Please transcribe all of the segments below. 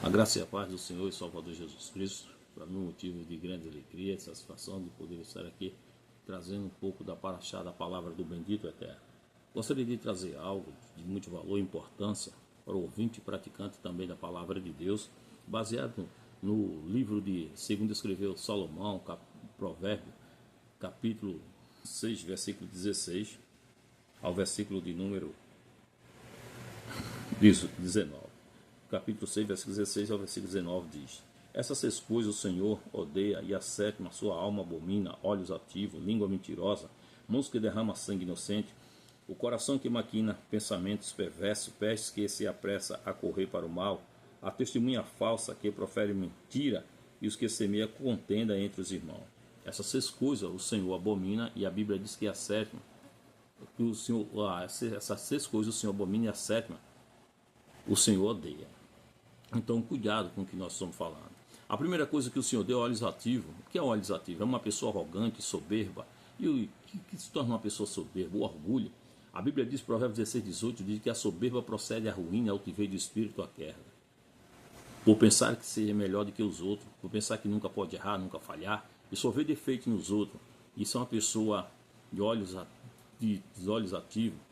A graça e a paz do Senhor e Salvador Jesus Cristo, para mim, motivo de grande alegria e satisfação de poder estar aqui trazendo um pouco da paraxá da palavra do bendito eterno. Gostaria de trazer algo de muito valor e importância para o ouvinte e praticante também da palavra de Deus, baseado no livro de segundo escreveu Salomão, Provérbio, capítulo 6, versículo 16, ao versículo de número 19. Capítulo 6, versículo 16 ao versículo 19 diz: Essas 6 coisas o Senhor odeia, e a 7ª sua alma abomina: olhos ativos, língua mentirosa, mãos que derramam sangue inocente, o coração que maquina pensamentos perversos, pés que se apressa a correr para o mal, a testemunha falsa que profere mentira, e os que semeia contenda entre os irmãos. Essas 6 coisas o Senhor abomina, e a Bíblia diz que a 7ª, que o Senhor, essas 6 coisas o Senhor abomina, e a 7ª o Senhor odeia. Então, cuidado com o que nós estamos falando. A primeira coisa que o Senhor deu é olhos ativos. O que é olhos ativos? É uma pessoa arrogante, soberba. E o que se torna uma pessoa soberba? O orgulho. A Bíblia diz, Provérbios 16, 18, diz que a soberba procede à ruína, ao altiveiro de espírito à queda. Por pensar que seja melhor do que os outros, por pensar que nunca pode errar, nunca falhar, e só vê defeito nos outros. Isso é uma pessoa de olhos ativos.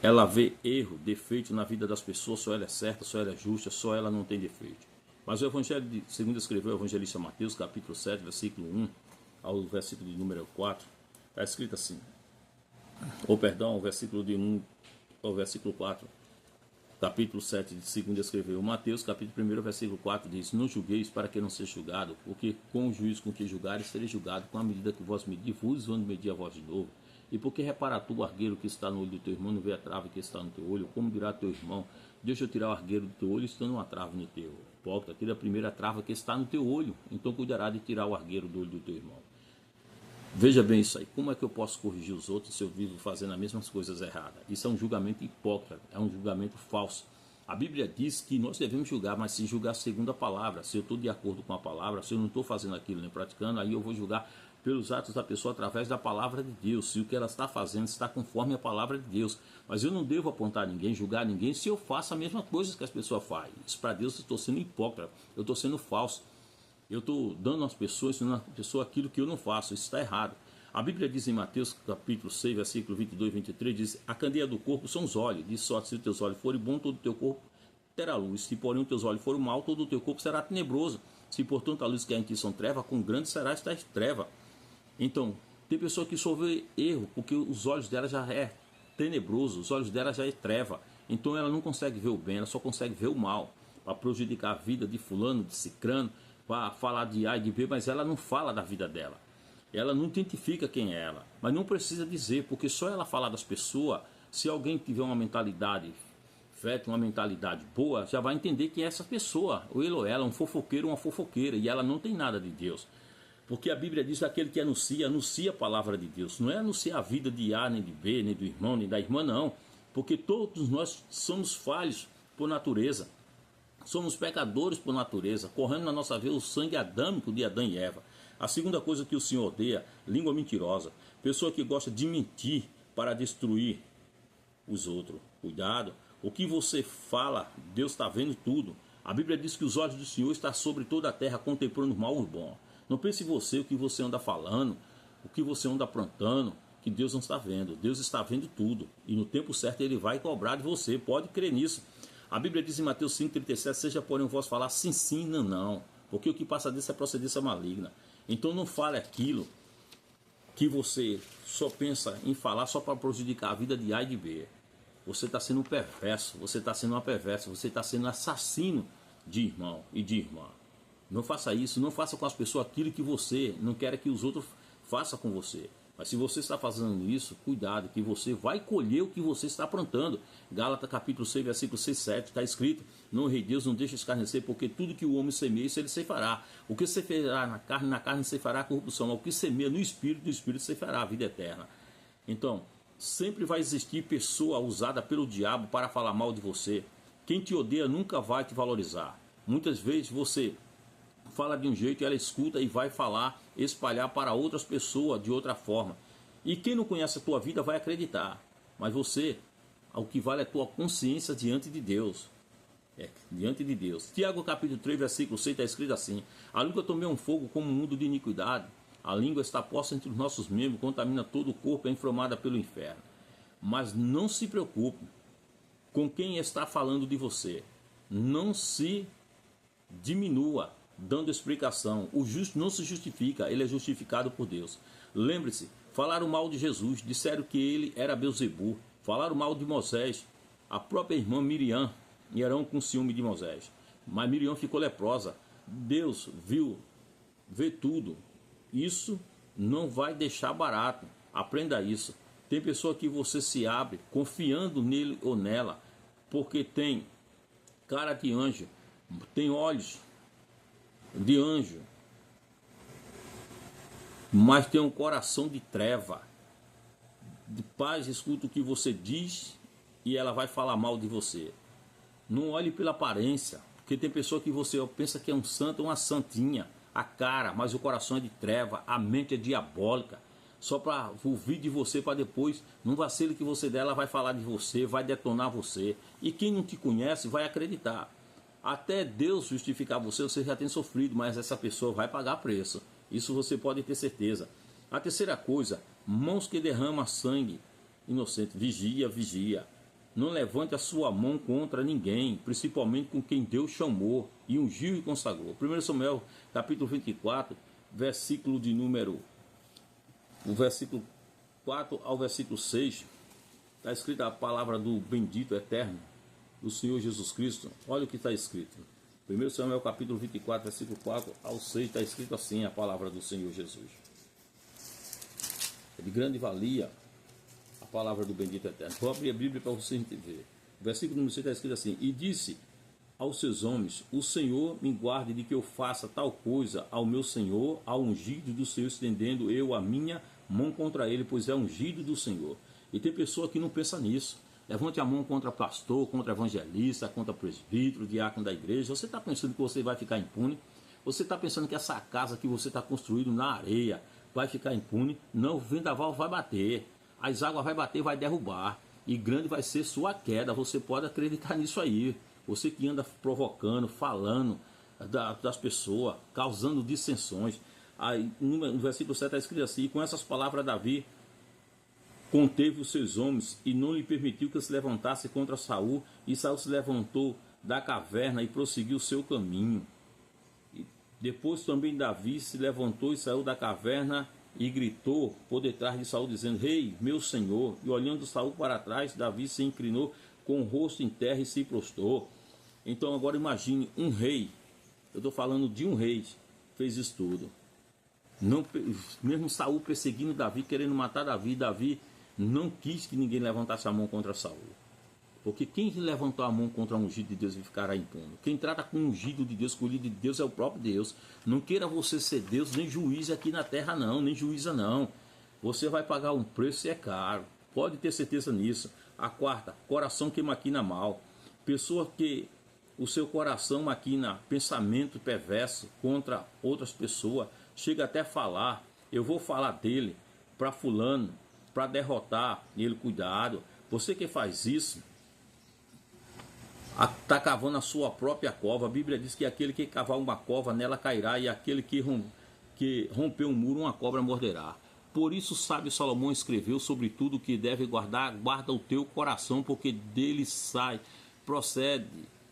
Ela vê erro, defeito na vida das pessoas, só ela é certa, só ela é justa, só ela não tem defeito. Mas o Evangelho, segundo escreveu o evangelista Mateus, capítulo 7, versículo 1 ao versículo de número 4, está escrito assim, o versículo de 1 ao versículo 4, capítulo 7, de segundo escreveu Mateus, capítulo 1, versículo 4, diz: Não julgueis para que não seja julgado, porque com o juízo com que julgares, sereis julgado, com a medida que vós medir, vos vão medir a vós de novo. E porque repara tu o argueiro que está no olho do teu irmão, não vê a trave que está no teu olho? Como dirá teu irmão, deixa eu tirar o argueiro do teu olho, estando uma trave no teu? Hipócrita, tira a primeira trava que está no teu olho, então cuidará de tirar o argueiro do olho do teu irmão. Veja bem isso aí, como é que eu posso corrigir os outros se eu vivo fazendo as mesmas coisas erradas? Isso é um julgamento hipócrita, é um julgamento falso. A Bíblia diz que nós devemos julgar, mas se julgar segundo a palavra. Se eu estou de acordo com a palavra, se eu não estou fazendo aquilo nem praticando, aí eu vou julgar pelos atos da pessoa através da palavra de Deus, se o que ela está fazendo está conforme a palavra de Deus. Mas eu não devo apontar ninguém, julgar ninguém, se eu faço a mesma coisa que as pessoas fazem. Isso para Deus eu estou sendo hipócrita, eu estou sendo falso. Eu estou dando às pessoas, ensinando às pessoas aquilo que eu não faço, isso está errado. A Bíblia diz em Mateus capítulo 6, versículo 22 e 23, diz: A candeia do corpo são os olhos, diz só, se os teus olhos forem bons, todo o teu corpo terá luz. Se porém os teus olhos forem maus, todo o teu corpo será tenebroso. Se portanto a luz que há em ti são treva, com grande será esta treva. Então, tem pessoa que só vê erro, porque os olhos dela já é tenebroso, os olhos dela já é treva. Então ela não consegue ver o bem, ela só consegue ver o mal, para prejudicar a vida de fulano, de cicrano, para falar de A e de B, mas ela não fala da vida dela. Ela não identifica quem é ela, mas não precisa dizer, porque só ela falar das pessoas, se alguém tiver uma mentalidade uma mentalidade boa, já vai entender que é essa pessoa, ou ele ou ela, um fofoqueiro ou uma fofoqueira, e ela não tem nada de Deus. Porque a Bíblia diz que aquele que anuncia a palavra de Deus. Não é anunciar a vida de A, nem de B, nem do irmão, nem da irmã, não. Porque todos nós somos falhos por natureza. Somos pecadores por natureza, correndo na nossa vida o sangue adâmico de Adão e Eva. A segunda coisa que o Senhor odeia, língua mentirosa. Pessoa que gosta de mentir para destruir os outros. Cuidado. O que você fala, Deus está vendo tudo. A Bíblia diz que os olhos do Senhor estão sobre toda a terra, contemplando o mal e o bom. Não pense você o que você anda falando, o que você anda aprontando, que Deus não está vendo. Deus está vendo tudo. E no tempo certo Ele vai cobrar de você. Pode crer nisso. A Bíblia diz em Mateus 5,37, seja porém o vosso falar sim, sim, não, não. Porque o que passa disso é procedência maligna. Então não fale aquilo que você só pensa em falar só para prejudicar a vida de A e de B. Você está sendo um perverso, você está sendo uma perversa, você está sendo assassino de irmão e de irmã. Não faça isso, não faça com as pessoas aquilo que você não quer que os outros façam com você. Mas se você está fazendo isso, cuidado, que você vai colher o que você está aprontando. Gálatas capítulo 6, versículo 6, 7, está escrito: Não, rei Deus, não deixe escarnecer, porque tudo que o homem semeia, isso ele ceifará. O que ceifará na carne ceifará a corrupção. Mas o que semeia no espírito ceifará a vida eterna. Então, sempre vai existir pessoa usada pelo diabo para falar mal de você. Quem te odeia nunca vai te valorizar. Muitas vezes você fala de um jeito e ela escuta e vai falar, espalhar para outras pessoas de outra forma. E quem não conhece a tua vida vai acreditar. Mas você, o que vale é a tua consciência diante de Deus. diante de Deus. Tiago capítulo 3, versículo 6 está escrito assim: a língua também é um fogo como um mundo de iniquidade. A língua está posta entre os nossos membros, contamina todo o corpo, é inflamada pelo inferno. Mas não se preocupe com quem está falando de você. Não se diminua dando explicação. O justo não se justifica, ele é justificado por Deus. Lembre-se, falaram mal de Jesus, disseram que ele era Belzebu, falaram mal de Moisés, a própria irmã Miriam, e Arão com ciúme de Moisés. Mas Miriam ficou leprosa. Deus vê tudo. Isso não vai deixar barato. Aprenda isso. Tem pessoa que você se abre confiando nele ou nela, porque tem cara de anjo, tem olhos de anjo, mas tem um coração de treva. De paz, escuta o que você diz e ela vai falar mal de você. Não olhe pela aparência, porque tem pessoa que você pensa que é um santo ou uma santinha, a cara, mas o coração é de treva, a mente é diabólica, só para ouvir de você, para depois, num vacilo que você der, ela vai falar de você, vai detonar você, e quem não te conhece vai acreditar. Até Deus justificar você, você já tem sofrido, mas essa pessoa vai pagar preço, isso você pode ter certeza. A terceira coisa, mãos que derramam sangue inocente, vigia, vigia. Não levante a sua mão contra ninguém, principalmente com quem Deus chamou e ungiu e consagrou. 1 Samuel, capítulo 24, versículo de número... O versículo 4 ao versículo 6, está escrita a palavra do bendito eterno, do Senhor Jesus Cristo. Olha o que está escrito. 1 Samuel, capítulo 24, versículo 4 ao 6, está escrito assim a palavra do Senhor Jesus. É de grande valia a palavra do bendito eterno. Vou abrir a Bíblia para você entender. O versículo número 6 está escrito assim: e disse aos seus homens: o Senhor me guarde de que eu faça tal coisa ao meu Senhor, ao ungido do Senhor, estendendo eu a minha mão contra ele, pois é ungido do Senhor. E tem pessoa que não pensa nisso. Levante a mão contra pastor, contra evangelista, contra presbítero, diácono da igreja. Você está pensando que você vai ficar impune? Você está pensando que essa casa que você está construindo na areia vai ficar impune? Não, o vendaval vai bater, as águas vai bater, vai derrubar, e grande vai ser sua queda. Você pode acreditar nisso aí. Você que anda provocando, falando das pessoas, causando dissensões. Aí, no versículo 7 está escrito assim: com essas palavras Davi conteve os seus homens e não lhe permitiu que se levantasse contra Saul. E Saul se levantou da caverna e prosseguiu o seu caminho. E depois também Davi se levantou e saiu da caverna e gritou por detrás de Saul, dizendo: Rei, meu senhor. E olhando Saul para trás, Davi se inclinou com o rosto em terra e se prostrou. Então agora imagine um rei, eu estou falando de um rei, fez isso tudo. Não, mesmo Saul perseguindo Davi, querendo matar Davi, Davi não quis que ninguém levantasse a mão contra Saul. Porque quem levantou a mão contra o ungido de Deus ficará impune. Quem trata com o ungido de Deus, com o ungido de Deus, é o próprio Deus. Não queira você ser Deus, nem juiz aqui na terra não, nem juíza não. Você vai pagar um preço e é caro. Pode ter certeza nisso. A quarta, coração que maquina mal. Pessoa que o seu coração maquina pensamento perverso contra outras pessoas, chega até a falar: eu vou falar dele para fulano, para derrotar ele. Cuidado, você que faz isso está cavando a sua própria cova. A Bíblia diz que aquele que cavar uma cova, nela cairá, e aquele que romper um muro, uma cobra morderá. Por isso o sábio Salomão escreveu: sobre tudo que deve guardar, guarda o teu coração, porque dele procede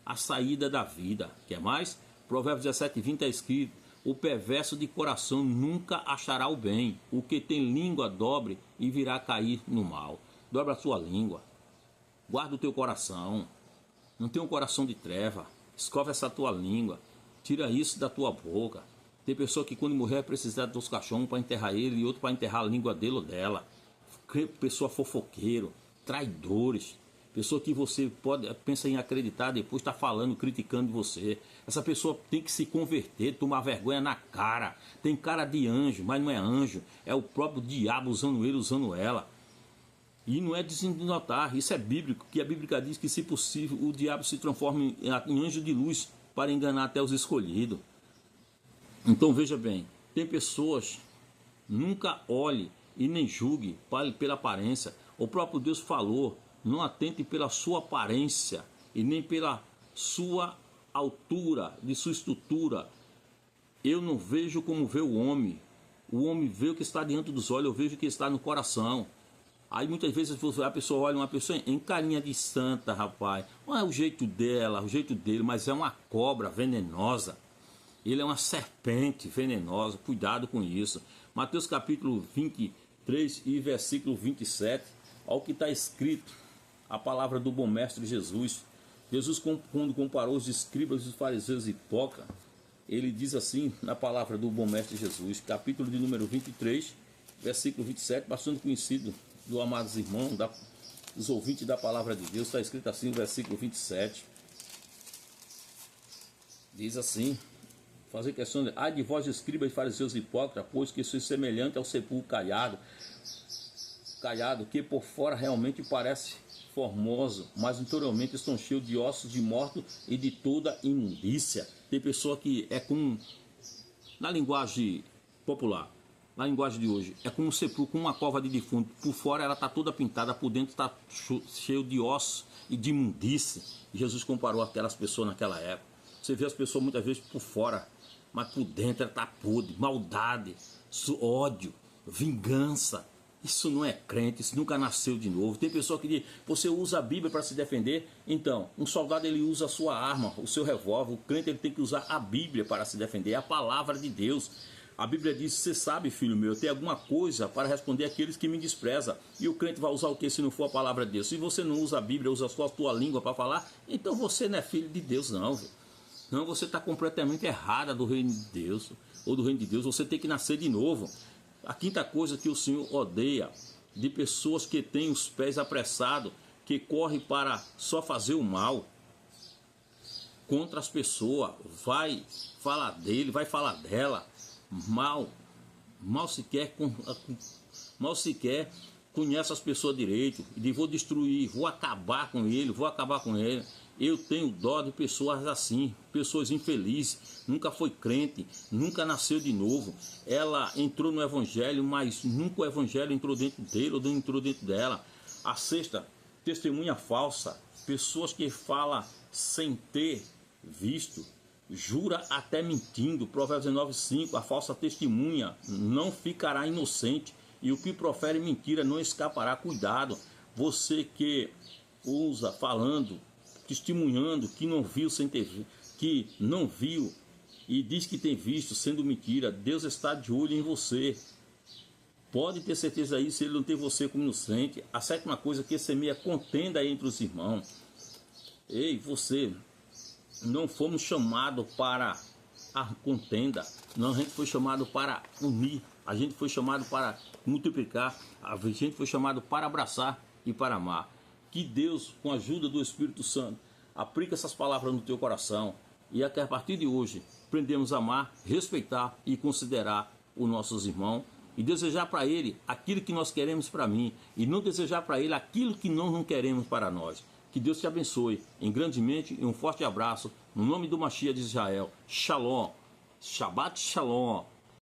a saída da vida. Quer mais? Provérbios 17:20 está escrito: o perverso de coração nunca achará o bem. O que tem língua dobre e virá cair no mal. Dobra a sua língua. Guarda o teu coração. Não tem um coração de treva. Escova essa tua língua. Tira isso da tua boca. Tem pessoa que quando morrer vai precisar dos cachorros para enterrar ele e outro para enterrar a língua dele ou dela. Pessoa fofoqueiro, traidores. Pessoa que você pensa em acreditar, depois está falando, criticando você. Essa pessoa tem que se converter, tomar vergonha na cara. Tem cara de anjo, mas não é anjo. É o próprio diabo usando ele, usando ela. E não é de se notar, isso é bíblico, que a Bíblia diz que, se possível, o diabo se transforma em anjo de luz para enganar até os escolhidos. Então veja bem, tem pessoas, nunca olhe e nem julgue pela aparência. O próprio Deus falou: não atente pela sua aparência e nem pela sua altura, de sua estrutura. Eu não vejo como vê o homem. O homem vê o que está diante dos olhos, eu vejo o que está no coração. Aí muitas vezes a pessoa olha uma pessoa em carinha de santa, rapaz. Não é o jeito dela, o jeito dele, mas é uma cobra venenosa. Ele é uma serpente venenosa, cuidado com isso. Mateus capítulo 23 e versículo 27, olha o que está escrito, a palavra do bom mestre Jesus. Jesus, quando comparou os escribas, os fariseus e hipócritas, ele diz assim na palavra do bom mestre Jesus, capítulo de número 23, versículo 27, bastante conhecido dos amados irmãos, dos ouvintes da palavra de Deus. Está escrito assim no versículo 27, diz assim: fazer questão de: ai de vós, escribas e fariseus hipócritas, pois que sois semelhante ao sepulcro caiado, que por fora realmente parece formoso, mas interiormente estão cheios de ossos de mortos e de toda imundícia. Tem pessoa que é como, na linguagem popular, na linguagem de hoje, é como um sepulcro, como uma cova de defunto. Por fora ela está toda pintada, por dentro está cheio de ossos e de imundícia. Jesus comparou aquelas pessoas naquela época. Você vê as pessoas muitas vezes por fora, mas por dentro ela está podre, maldade, ódio, vingança. Isso não é crente, isso nunca nasceu de novo. Tem pessoa que diz: você usa a Bíblia para se defender? Então, um soldado ele usa a sua arma, o seu revólver. O crente ele tem que usar a Bíblia para se defender, é a palavra de Deus. A Bíblia diz: você sabe, filho meu, tem alguma coisa para responder àqueles que me desprezam. E o crente vai usar o que se não for a palavra de Deus? Se você não usa a Bíblia, usa só a tua língua para falar, então você não é filho de Deus não, viu? Não, você está completamente errada do reino de Deus, ou do reino de Deus. Você tem que nascer de novo. A quinta coisa que o Senhor odeia, de pessoas que têm os pés apressados, que correm para só fazer o mal contra as pessoas, vai falar dele, vai falar dela, mal sequer conhece as pessoas direito, e vou destruir, vou acabar com ele. Eu tenho dó de pessoas assim, pessoas infelizes, nunca foi crente, nunca nasceu de novo. Ela entrou no evangelho, mas nunca o evangelho entrou dentro dele ou entrou dentro dela. A sexta, testemunha falsa, pessoas que falam sem ter visto, jura até mentindo. Provérbios 19:5, a falsa testemunha não ficará inocente, e o que profere mentira não escapará. Cuidado, você que usa falando, testemunhando que não viu sem ter, que não viu e diz que tem visto, sendo mentira. Deus está de olho em você. Pode ter certeza disso, ele não tem você como inocente. A sétima coisa que semeia contenda entre os irmãos. Ei, você, não fomos chamados para a contenda, não, a gente foi chamado para unir, a gente foi chamado para multiplicar, a gente foi chamado para abraçar e para amar. Que Deus, com a ajuda do Espírito Santo, aplique essas palavras no teu coração, e até a partir de hoje aprendemos a amar, respeitar e considerar os nossos irmãos, e desejar para ele aquilo que nós queremos para mim, e não desejar para ele aquilo que nós não queremos para nós. Que Deus te abençoe em grandemente, e um forte abraço no nome do Mashiach de Israel. Shalom, Shabbat Shalom.